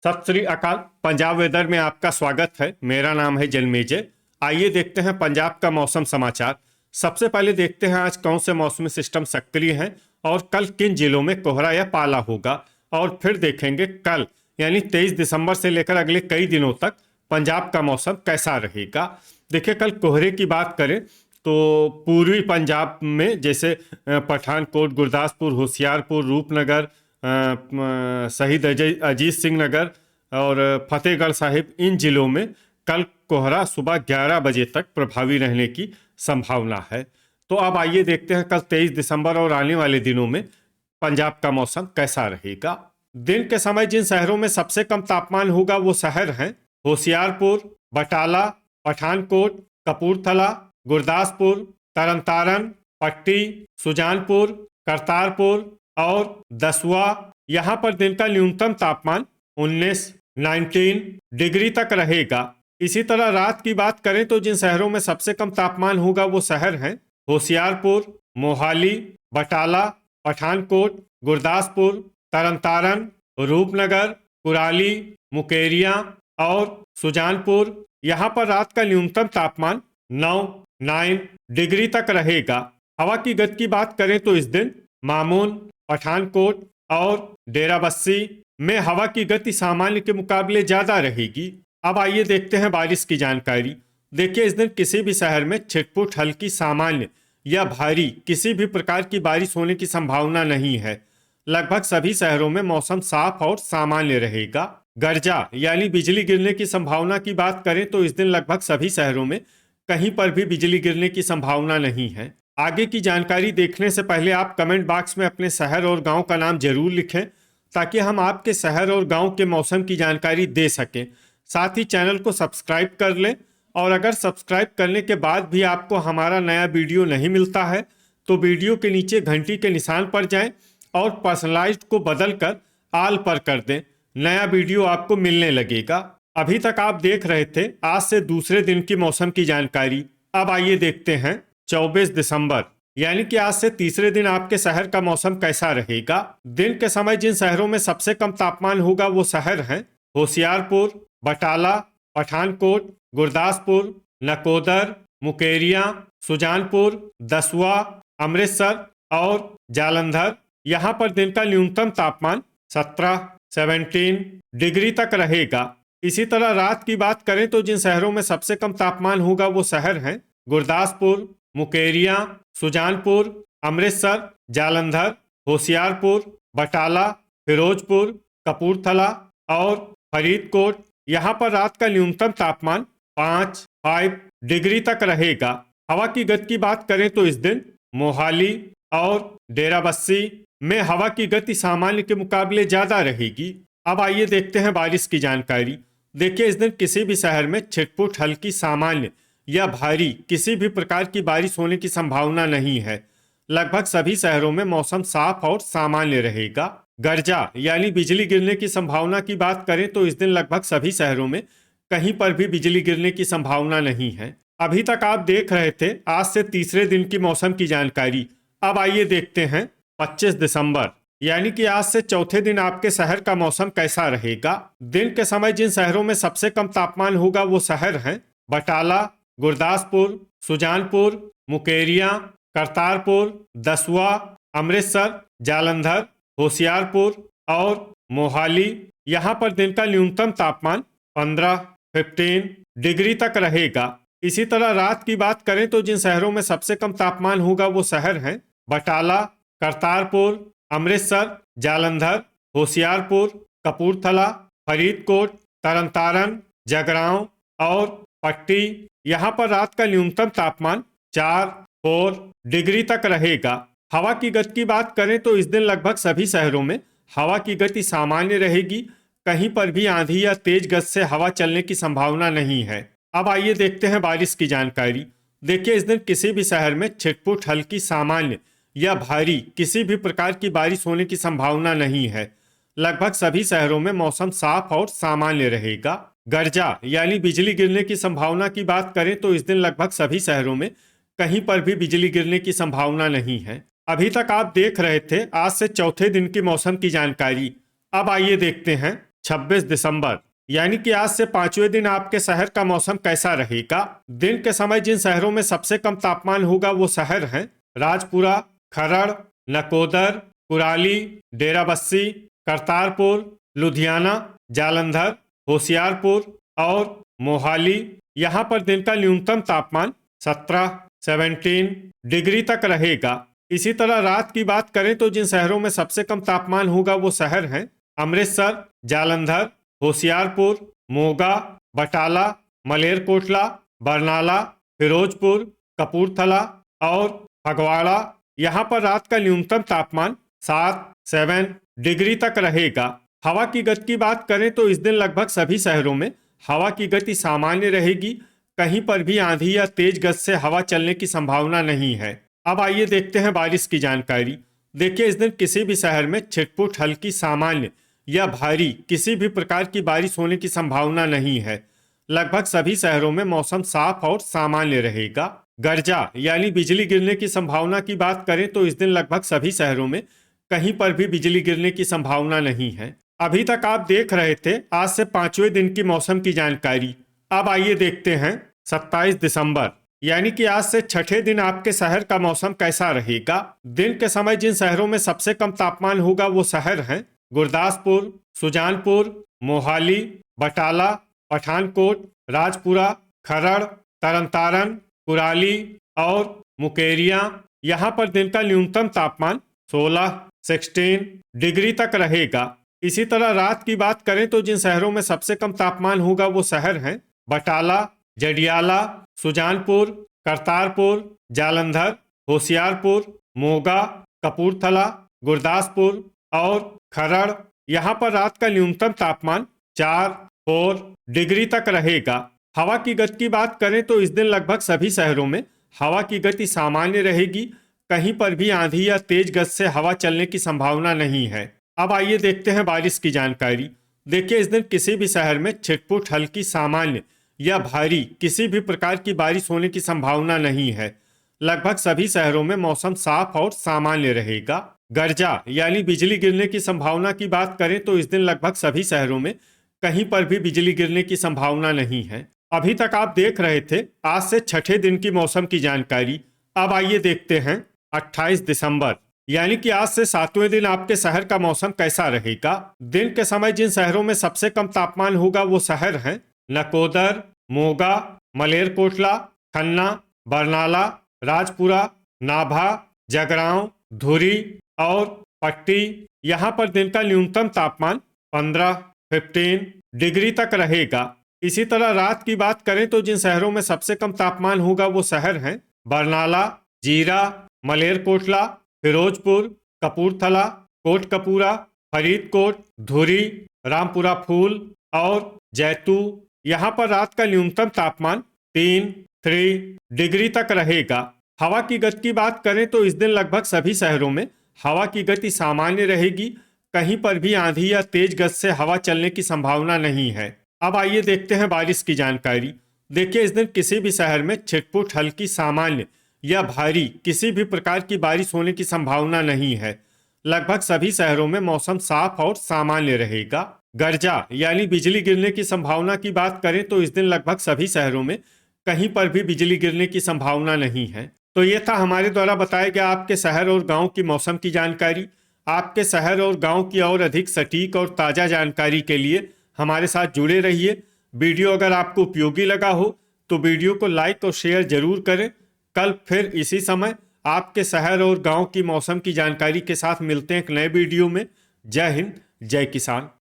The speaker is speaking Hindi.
सत श्री अकाल। पंजाब वेदर में आपका स्वागत है। मेरा नाम है जन्मेजय। आइए देखते हैं पंजाब का मौसम समाचार। सबसे पहले देखते हैं आज कौन से मौसमी सिस्टम सक्रिय हैं और कल किन जिलों में कोहरा या पाला होगा। और फिर देखेंगे कल यानी 23 दिसंबर से लेकर अगले कई दिनों तक पंजाब का मौसम कैसा रहेगा। देखिए, कल कोहरे की बात करें तो पूर्वी पंजाब में जैसे पठानकोट, गुरदासपुर, होशियारपुर, रूपनगर, शहीद अजीत सिंह नगर और फतेहगढ़ साहिब, इन जिलों में कल कोहरा सुबह 11 बजे तक प्रभावी रहने की संभावना है। तो अब आइए देखते हैं कल 23 दिसंबर और आने वाले दिनों में पंजाब का मौसम कैसा रहेगा। दिन के समय जिन शहरों में सबसे कम तापमान होगा वो शहर हैं होशियारपुर, बटाला, पठानकोट, कपूरथला, गुरदासपुर, तरनतारन, पट्टी, सुजानपुर, करतारपुर और दसुआ। यहाँ पर दिन का न्यूनतम तापमान 19 डिग्री तक रहेगा। इसी तरह रात की बात करें तो जिन शहरों में सबसे कम तापमान होगा वो शहर हैं होशियारपुर, मोहाली, बटाला, पठानकोट, गुरदासपुर, तरनतारन, रूपनगर, कुराली, मुकेरियां और सुजानपुर। यहाँ पर रात का न्यूनतम तापमान 9 डिग्री तक रहेगा। हवा की गति की बात करें तो इस दिन मामून, पठानकोट और डेराबस्सी में हवा की गति सामान्य के मुकाबले ज्यादा रहेगी। अब आइए देखते हैं बारिश की जानकारी। देखिए, इस दिन किसी भी शहर में छिटपुट हल्की, सामान्य या भारी किसी भी प्रकार की बारिश होने की संभावना नहीं है। लगभग सभी शहरों में मौसम साफ और सामान्य रहेगा। गर्जा यानी बिजली गिरने की संभावना की बात करें तो इस दिन लगभग सभी शहरों में कहीं पर भी बिजली गिरने की संभावना नहीं है। आगे की जानकारी देखने से पहले आप कमेंट बॉक्स में अपने शहर और गांव का नाम जरूर लिखें ताकि हम आपके शहर और गांव के मौसम की जानकारी दे सकें। साथ ही चैनल को सब्सक्राइब कर लें और अगर सब्सक्राइब करने के बाद भी आपको हमारा नया वीडियो नहीं मिलता है तो वीडियो के नीचे घंटी के निशान पर जाएं और पर्सनलाइज्ड को बदलकर आल पर कर दें। नया वीडियो आपको मिलने लगेगा। अभी तक आप देख रहे थे आज से दूसरे दिन की मौसम की जानकारी। अब आइए देखते हैं 24 दिसंबर यानी कि आज से तीसरे दिन आपके शहर का मौसम कैसा रहेगा। दिन के समय जिन शहरों में सबसे कम तापमान होगा वो शहर हैं होशियारपुर, बटाला, पठानकोट, गुरदासपुर, नकोदर, मुकेरियां, सुजानपुर, दसुआ, अमृतसर और जालंधर। यहाँ पर दिन का न्यूनतम तापमान 17 डिग्री तक रहेगा। इसी तरह रात की बात करें तो जिन शहरों में सबसे कम तापमान होगा वो शहर हैं गुरदासपुर, मुकेरियां, सुजानपुर, अमृतसर, जालंधर, होशियारपुर, बटाला, फिरोजपुर, कपूरथला और फरीदकोट। यहाँ पर रात का न्यूनतम तापमान 5 डिग्री तक रहेगा। हवा की गति की बात करें तो इस दिन मोहाली और डेराबस्सी में हवा की गति सामान्य के मुकाबले ज्यादा रहेगी। अब आइए देखते हैं बारिश की जानकारी। देखिए, इस दिन किसी भी शहर में छिटपुट हल्की, सामान्य या भारी किसी भी प्रकार की बारिश होने की संभावना नहीं है। लगभग सभी शहरों में मौसम साफ और सामान्य रहेगा। गर्जा यानी बिजली गिरने की संभावना की बात करें तो इस दिन लगभग सभी शहरों में कहीं पर भी बिजली गिरने की संभावना नहीं है। अभी तक आप देख रहे थे आज से तीसरे दिन की मौसम की जानकारी। अब आइए देखते हैं 25 दिसंबर यानी कि आज से चौथे दिन आपके शहर का मौसम कैसा रहेगा। दिन के समय जिन शहरों में सबसे कम तापमान होगा वो शहर हैं बटाला, गुरदासपुर, सुजानपुर, मुकेरियां, करतारपुर, दसुआ, अमृतसर, जालंधर, होशियारपुर और मोहाली। यहाँ पर दिन का न्यूनतम तापमान 15 डिग्री तक रहेगा। इसी तरह रात की बात करें तो जिन शहरों में सबसे कम तापमान होगा वो शहर हैं बटाला, करतारपुर, अमृतसर, जालंधर, होशियारपुर, कपूरथला, फरीदकोट, तरनतारन, जगरांव और पट्टी। यहाँ पर रात का न्यूनतम तापमान 4 डिग्री तक रहेगा। हवा की गति की बात करें तो इस दिन लगभग सभी शहरों में हवा की गति सामान्य रहेगी। कहीं पर भी आंधी या तेज गति से हवा चलने की संभावना नहीं है। अब आइए देखते हैं बारिश की जानकारी। देखिए, इस दिन किसी भी शहर में छिटपुट हल्की, सामान्य या भारी किसी भी प्रकार की बारिश होने की संभावना नहीं है। लगभग सभी शहरों में मौसम साफ और सामान्य रहेगा। गर्जा यानी बिजली गिरने की संभावना की बात करें तो इस दिन लगभग सभी शहरों में कहीं पर भी बिजली गिरने की संभावना नहीं है। अभी तक आप देख रहे थे आज से चौथे दिन की मौसम की जानकारी। अब आइए देखते हैं 26 दिसंबर यानी कि आज से 5वें दिन आपके शहर का मौसम कैसा रहेगा। दिन के समय जिन शहरों में सबसे कम तापमान होगा वो शहर हैं राजपुरा, खरड़, नकोदर, कुराली, डेराबस्सी, करतारपुर, लुधियाना, जालंधर, होशियारपुर और मोहाली। यहाँ पर दिन का न्यूनतम तापमान 17 डिग्री तक रहेगा। इसी तरह रात की बात करें तो जिन शहरों में सबसे कम तापमान होगा वो शहर हैं अमृतसर, जालंधर, होशियारपुर, मोगा, बटाला, मलेरकोटला, बरनाला, फिरोजपुर, कपूरथला और फगवाड़ा। यहाँ पर रात का न्यूनतम तापमान 7 डिग्री तक रहेगा। हवा की गति की बात करें तो इस दिन लगभग सभी शहरों में हवा की गति सामान्य रहेगी। कहीं पर भी आंधी या तेज गति से हवा चलने की संभावना नहीं है। अब आइए देखते हैं बारिश की जानकारी। देखिए, इस दिन किसी भी शहर में छिटपुट हल्की सामान्य या भारी किसी भी प्रकार की बारिश होने की संभावना नहीं है। लगभग सभी शहरों में मौसम साफ और सामान्य रहेगा। गर्जा यानी बिजली गिरने की संभावना की बात करें तो इस दिन लगभग सभी शहरों में कहीं पर भी बिजली गिरने की संभावना नहीं है। अभी तक आप देख रहे थे आज से 5वें दिन की मौसम की जानकारी। अब आइए देखते हैं 27 दिसंबर यानी कि आज से 6ठे दिन आपके शहर का मौसम कैसा रहेगा। दिन के समय जिन शहरों में सबसे कम तापमान होगा वो शहर हैं गुरदासपुर, सुजानपुर, मोहाली, बटाला, पठानकोट, राजपुरा, खरड़, तरनतारन, कुराली और मुकेरिया। यहाँ पर दिन का न्यूनतम तापमान 16 डिग्री तक रहेगा। इसी तरह रात की बात करें तो जिन शहरों में सबसे कम तापमान होगा वो शहर हैं बटाला, जडियाला, सुजानपुर, करतारपुर, जालंधर, होशियारपुर, मोगा, कपूरथला, गुरदासपुर और खरड़। यहाँ पर रात का न्यूनतम तापमान 4 डिग्री तक रहेगा। हवा की गति की बात करें तो इस दिन लगभग सभी शहरों में हवा की गति सामान्य रहेगी। कहीं पर भी आंधी या तेज गति से हवा चलने की संभावना नहीं है। अब आइए देखते हैं बारिश की जानकारी। देखिए, इस दिन किसी भी शहर में छिटपुट हल्की सामान्य या भारी किसी भी प्रकार की बारिश होने की संभावना नहीं है। लगभग सभी शहरों में मौसम साफ और सामान्य रहेगा। गर्जा यानी बिजली गिरने की संभावना की बात करें तो इस दिन लगभग सभी शहरों में कहीं पर भी बिजली गिरने की संभावना नहीं है। अभी तक आप देख रहे थे आज से 6ठे दिन की मौसम की जानकारी। अब आइए देखते हैं 28 दिसंबर यानी कि आज से 7वें दिन आपके शहर का मौसम कैसा रहेगा। दिन के समय जिन शहरों में सबसे कम तापमान होगा वो शहर हैं नकोदर, मोगा, मलेरकोटला, खन्ना, बरनाला, राजपुरा, नाभा, जगरांव, धुरी और पट्टी। यहाँ पर दिन का न्यूनतम तापमान 15 डिग्री तक रहेगा। इसी तरह रात की बात करें तो जिन शहरों में सबसे कम तापमान होगा वो शहर हैं बरनाला, जीरा, मलेरकोटला, फिरोजपुर, कपूरथला, कोटकपूरा, फरीदकोट, धुरी, रामपुरा फूल और जैतू। यहाँ पर रात का न्यूनतम तापमान 3 डिग्री तक रहेगा। हवा की गति की बात करें तो इस दिन लगभग सभी शहरों में हवा की गति सामान्य रहेगी। कहीं पर भी आंधी या तेज गति से हवा चलने की संभावना नहीं है। अब आइए देखते हैं बारिश की जानकारी। देखिए, इस दिन किसी भी शहर में छिटपुट हल्की सामान्य या भारी किसी भी प्रकार की बारिश होने की संभावना नहीं है। लगभग सभी शहरों में मौसम साफ और सामान्य रहेगा। गर्जा यानी बिजली गिरने की संभावना की बात करें तो इस दिन लगभग सभी शहरों में कहीं पर भी बिजली गिरने की संभावना नहीं है। तो ये था हमारे द्वारा बताया गया आपके शहर और गांव की मौसम की जानकारी। आपके शहर और गांव की और अधिक सटीक और ताज़ा जानकारी के लिए हमारे साथ जुड़े रहिए। वीडियो अगर आपको उपयोगी लगा हो तो वीडियो को लाइक और शेयर जरूर करें। कल फिर इसी समय आपके शहर और गांव की मौसम की जानकारी के साथ मिलते हैं एक नए वीडियो में। जय हिंद, जय किसान।